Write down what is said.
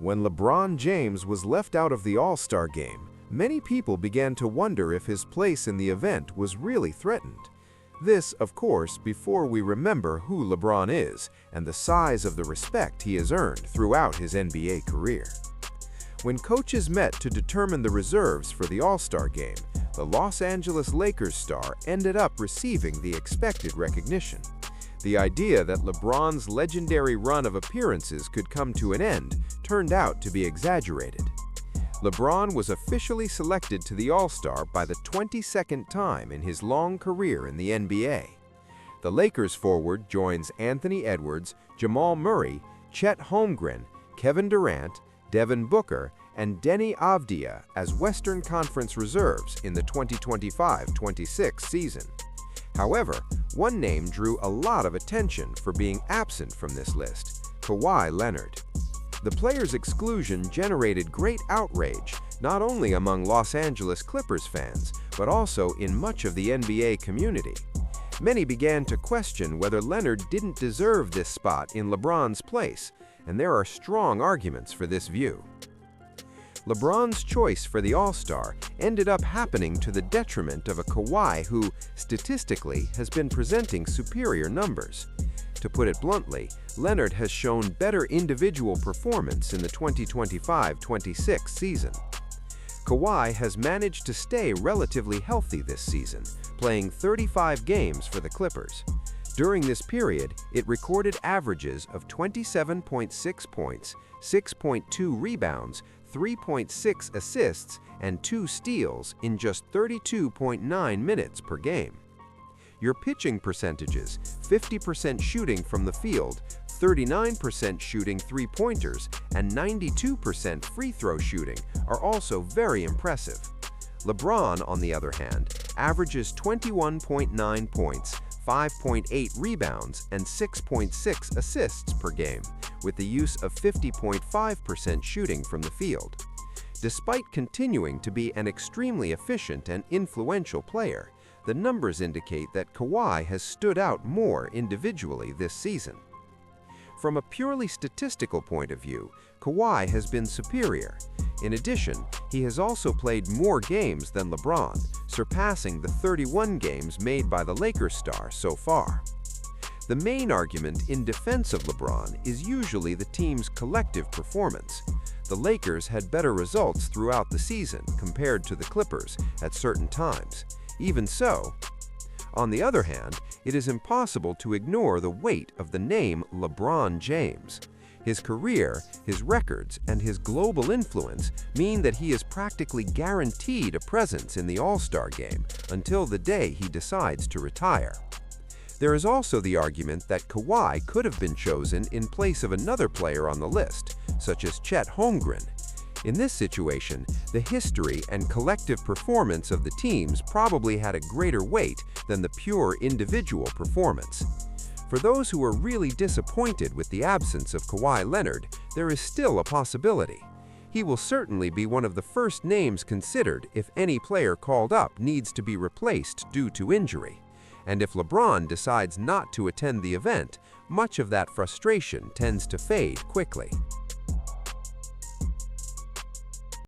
When LeBron James was left out of the All-Star game, many people began to wonder if his place in the event was really threatened. This, of course, before we remember who LeBron is and the size of the respect he has earned throughout his NBA career. When coaches met to determine the reserves for the All-Star game, the Los Angeles Lakers star ended up receiving the expected recognition. The idea that LeBron's legendary run of appearances could come to an end turned out to be exaggerated. LeBron was officially selected to the All-Star by the 22nd time in his long career in the NBA. The Lakers forward joins Anthony Edwards, Jamal Murray, Chet Holmgren, Kevin Durant, Devin Booker, and Deni Avdija as Western Conference reserves in the 2025-26 season. However, one name drew a lot of attention for being absent from this list: Kawhi Leonard. The player's exclusion generated great outrage, not only among Los Angeles Clippers fans, but also in much of the NBA community. Many began to question whether Leonard didn't deserve this spot in LeBron's place, and there are strong arguments for this view. LeBron's choice for the All-Star ended up happening to the detriment of a Kawhi who, statistically, has been presenting superior numbers. To put it bluntly, Leonard has shown better individual performance in the 2025-26 season. Kawhi has managed to stay relatively healthy this season, playing 35 games for the Clippers. During this period, it recorded averages of 27.6 points, 6.2 rebounds, 3.6 assists, and 2 steals in just 32.9 minutes per game. Your pitching percentages, 50% shooting from the field, 39% shooting three-pointers, and 92% free throw shooting are also very impressive. LeBron, on the other hand, averages 21.9 points, 5.8 rebounds, and 6.6 assists per game, with the use of 50.5% shooting from the field. Despite continuing to be an extremely efficient and influential player, the numbers indicate that Kawhi has stood out more individually this season. From a purely statistical point of view, Kawhi has been superior. In addition, he has also played more games than LeBron, surpassing the 31 games made by the Lakers star so far. The main argument in defense of LeBron is usually the team's collective performance. The Lakers had better results throughout the season compared to the Clippers at certain times. Even so, on the other hand, it is impossible to ignore the weight of the name LeBron James. His career, his records, and his global influence mean that he is practically guaranteed a presence in the All-Star game until the day he decides to retire. There is also the argument that Kawhi could have been chosen in place of another player on the list, such as Chet Holmgren. In this situation, the history and collective performance of the teams probably had a greater weight than the pure individual performance. For those who are really disappointed with the absence of Kawhi Leonard, there is still a possibility. He will certainly be one of the first names considered if any player called up needs to be replaced due to injury. And if LeBron decides not to attend the event, much of that frustration tends to fade quickly.